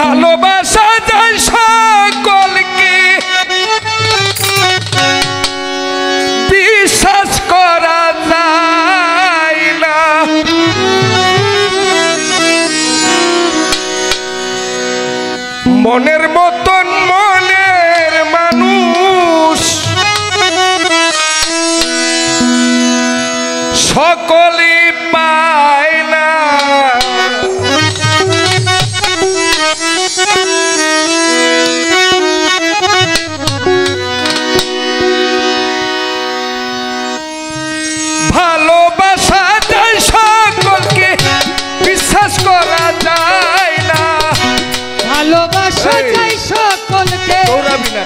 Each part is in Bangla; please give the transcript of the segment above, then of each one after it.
ভালোবাসা যায় সকলকে বিশ্বাস করা যায় না মনের মতন মনের মানুষ সকলে পায় না ভালোবাসা যায় সকলকে বিশ্বাস করা যায় না ভালোবাসা যায় সকলকে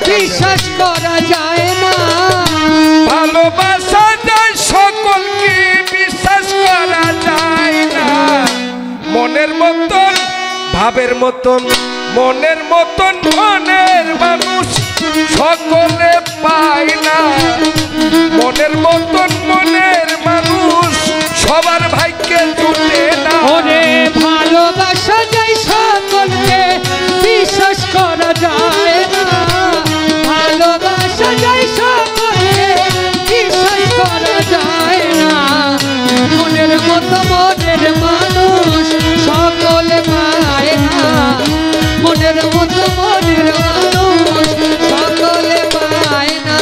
বিশ্বাস করা যায় না ভালোবাসা যায় সকলকে বিশ্বাস করা যায় না মনের মতন ভাবের মতন মনের মতন মনের মানুষ সকলে পায় না মনের মতন মনের মানুষ সবার ভাগ্যে জুটে না ওরে ভালোবাসা যায় সকলকে বিশ্বাস করা যায় না ভালোবাসা যায় সকলকে বিশ্বাস করা যায় না মনের মতো মনের মানুষ সকলে পায় না মনের মতো মনের মানুষ সকলে পায় না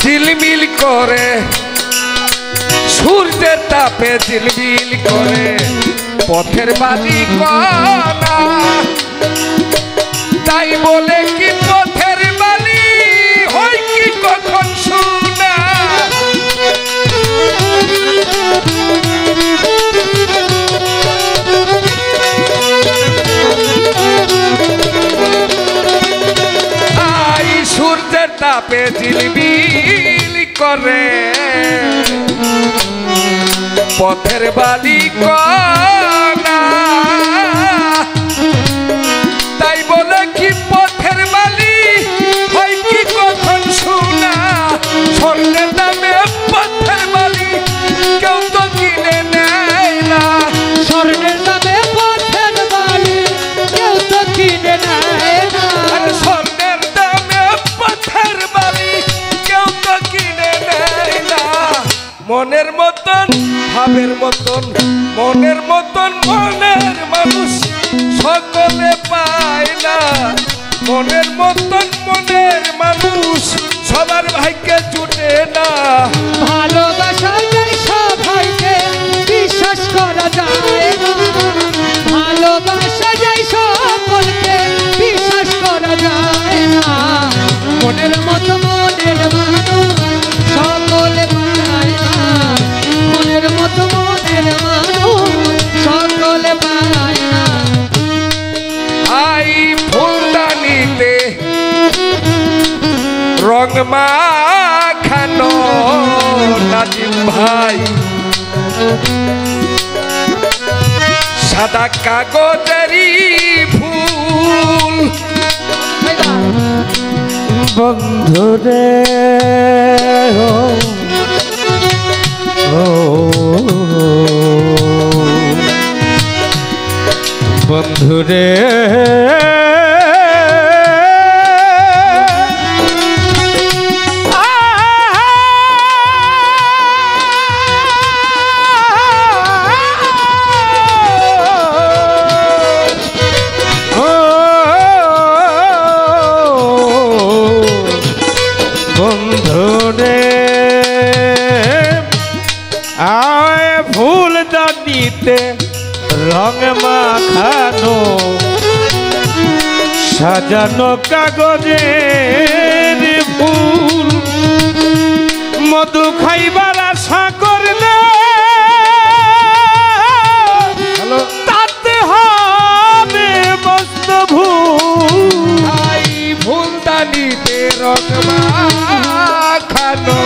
ঝিলমিল করে সূর্যের তাপে ঝিলমিল করে পথের বাড়ি কণা তাই বলে কি পথের বাড়ি হয় কি কখন শোনা সূর্যের তাপে ঝিলমিল করে পথের বালি কণা তাই বলে কি পথের বালি হয় কি কখন শোনা স্বর্ণের দামে পথের বালি কেউ তো কিনে নেয় না স্বর্ণের দামে পথের বালি কেউ তো কিনে নেয় না স্বর্ণের দামে পথের বালি কেউ তো কিনে নেয় না মনের মতন ভাবের মতন মনের মতন মনের মানুষ সকলে পায় না মনের মতন মনের মানুষ সবার ভাগ্যে জুটে না ভালোবাসা যায় সবাইকে বিশ্বাস করা যায় না ভালোবাসা যায় সকলকে বিশ্বাস করা যায় না মনের মতো মনের মানুষ সকলে পায় না মনের মতো মনের মানুষ সকলে পায় না আই ফুলদানিতে রং মাখানো নাজিম ভাই সাদা কাগজেরই ফুল বন্ধুরে বন্ধুরে বন্ধুরে আয় ফুলদানিতে রং মাখানো সাজানো কাগজের ফুল মধু খাইবার আশা করলে তাতে হবে মস্ত ভুল আই ফুলদানিতে রং মাখানো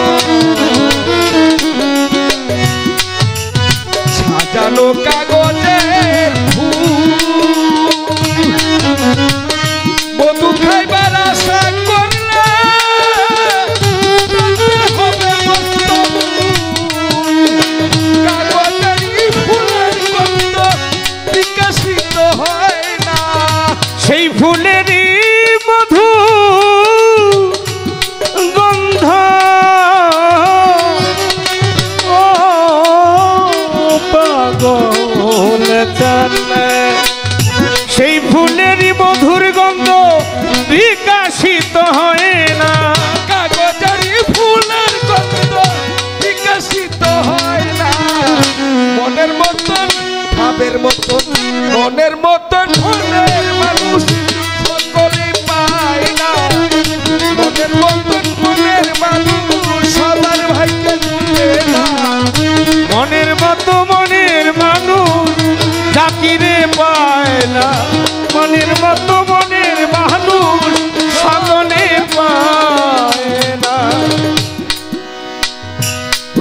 সাজানো কাগজের ফুল মধু খাইবার আশা করলে হবে মস্ত সেই ফুলেরই মধু গন্ধ ও পাগল জানে সেই ফুলেরই মধুর গন্ধ বিকাশিত হয় না কাগজেরই ফুলের গন্ধ বিকশিত হয় না মনের মতন ভাবের মতন মনের মতন মনের মানুষ সকলে পায় না মনের মতন মনের মানুষ সবার ভাগ্যে জুটে না মনের মতো মনের মানুষ জাকিরে পায় না মনের মতো মনের মানুষ সকলে পায় না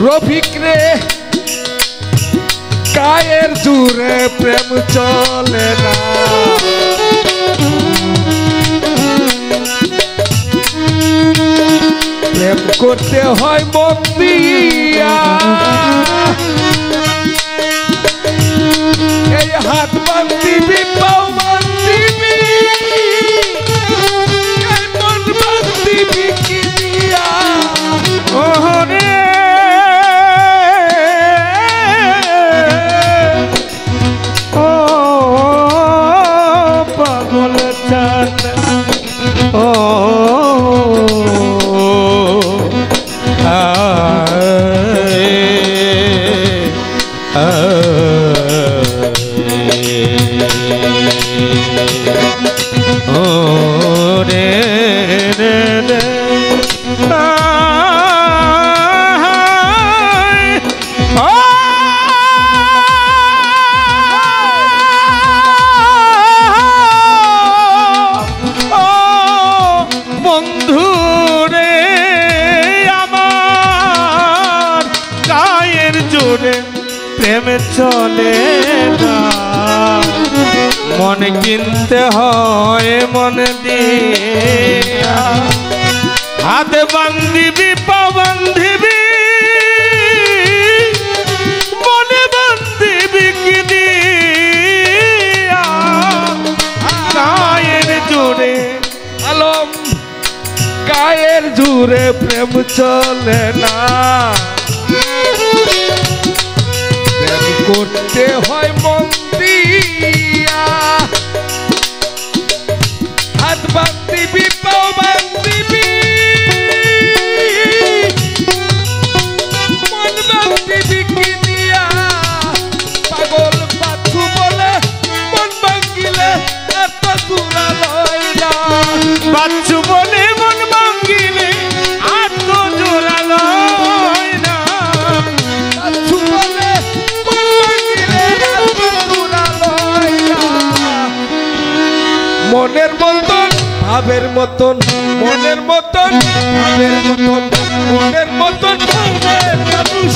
রফিক রে কায়ের জুড়ে প্রেম চলে না প্রেম করতে হয় মন দিয়া এই হাত বান্ধিবি পাও বান্ধিবি এই মন বান্ধিবি কি দিয়া ওহরে ও পাগল চান ও বন্ধুরে আমার গায়ের জোরে প্রেম চলে না মন কিনতে হয় মন দিয়া হাত বান্ধিবি পা বান্ধিবি মনে বান্ধিবি কি দিয়া গায়ের জোরে আলম গায়ের জুড়ে প্রেম চলে না প্রেম করতে হয় মন দিয়া হাত বান্ধিবি পাও বান্ধিবি মন বান্ধিবি কি দিয়া পাগল পাথু বলে মন ভাঙ্গিলে এত দূরা লয় না বাচ্চু বলে মন ভাঙ্গিলে আত্ম জোরালো না পাথু বলে মন ভাঙ্গিলে এত দূরা লয় না মনের মতন ভাবের মতন মনের মতন ভাবের মতন মনের মতন ভাবের মানুষ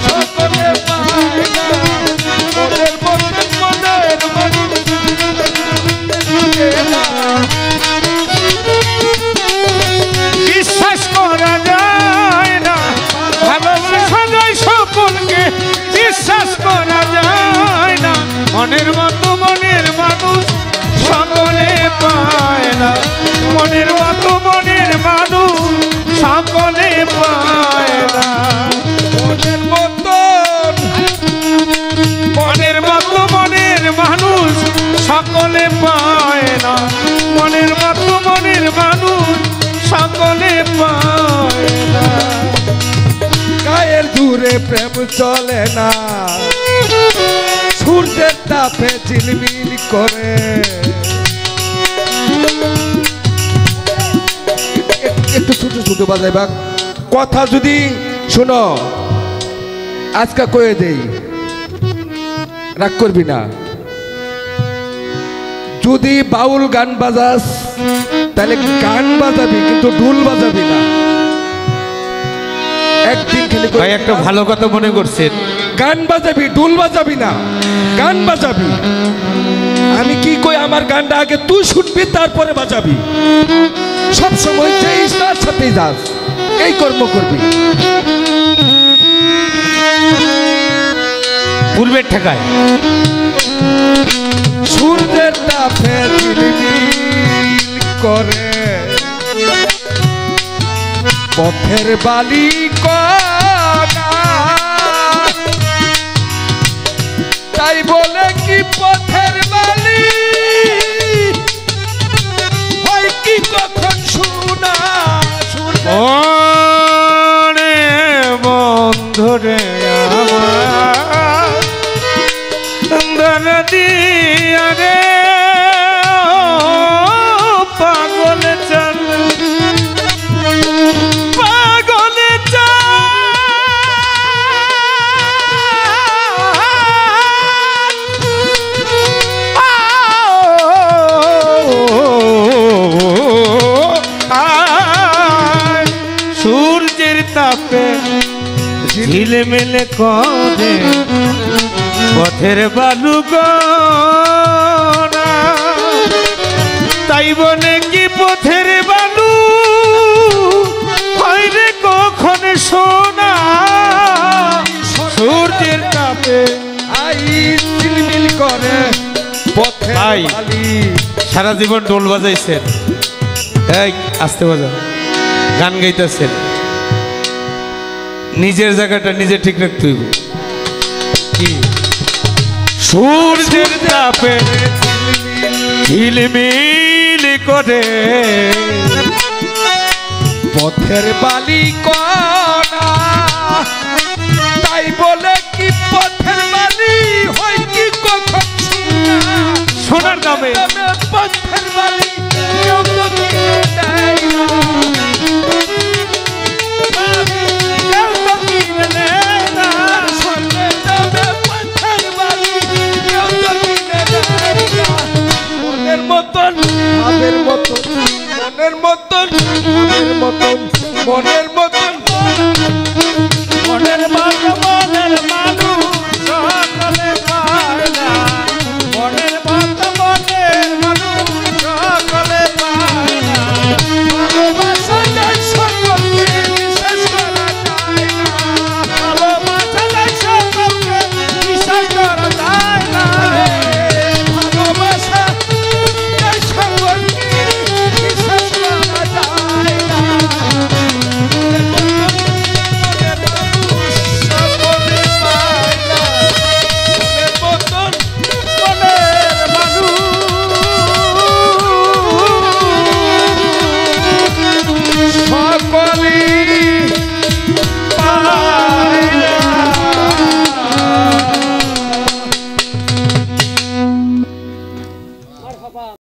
সকলে পায় না মনের মতন মনের মানুষ জুটে না। বিশ্বাস করা যায় না ভালোবাসা যায় সকলকে বিশ্বাস করা যায় না মনের মতো মনের মানুষ সকলে পায় না মনের মতো মনের মানুষ সকলে পায় না মনের মতন মনের মতো মনের মানুষ সকলে পায় না মনের মতো মনের মানুষ সকলে পায় না গায়ের দূরে প্রেম চলে না সূর্যের তাপে ঝিলমিল করে একটু ছোট ছোট বাজাইবা কথা যদি শোনো আজকে কয়ে দেই রাগ করবি না যদি বাউল গান বাজাস তাহলে গান বাজাবি কিন্তু ঢোল বাজাবি না একদিন খেলে ভাই একটা ভালো কথা মনে করছেন গান বাজাবি ঢোল বাজাবি না গান বাজাবি আমি কি কই আমার গানটা আগে তুই শুনবি তারপরে বাজাবি সব সময় যাইস তার সাথেই যাস এই কর্ম করবি পূর্বের ঠেকায় সূর্যের তাপে ঝিলমিল পথের বালি কণা তাই বলে কি পথের বালি হয় কি কখন শোনা ওরে বন্ধুরে আমার দরদিয়া রে পাগল চল পাগল সূর্যের তাপে ঝিলমিল করে পথের বালু গোনা তাই বলে কি পথের বালু হয় রে কখন সোনা সূর্যের তাপে আই ঝিলমিল করে পথের ভাই। বালি সারা জীবন ঢোল বাজাইছেন এই আস্তে বাজাও গান গাইতেছেন নিজের জায়গাটা নিজে ঠিক রাখতে হইব কি সূর্যের তাপে ঝিলমিল করে পথের বালি কণা তাই বলে কি পথের বালি হয় কি কখন শোনা সোনার দামে পথের বালি কেউ তো কিনে দেয় না। কেউ তো কিনে দেয় না। সোনার দামে পথের বালি কেউ তো কিনে দেয় না। মনের মতন ভাবের মতন মনের মতো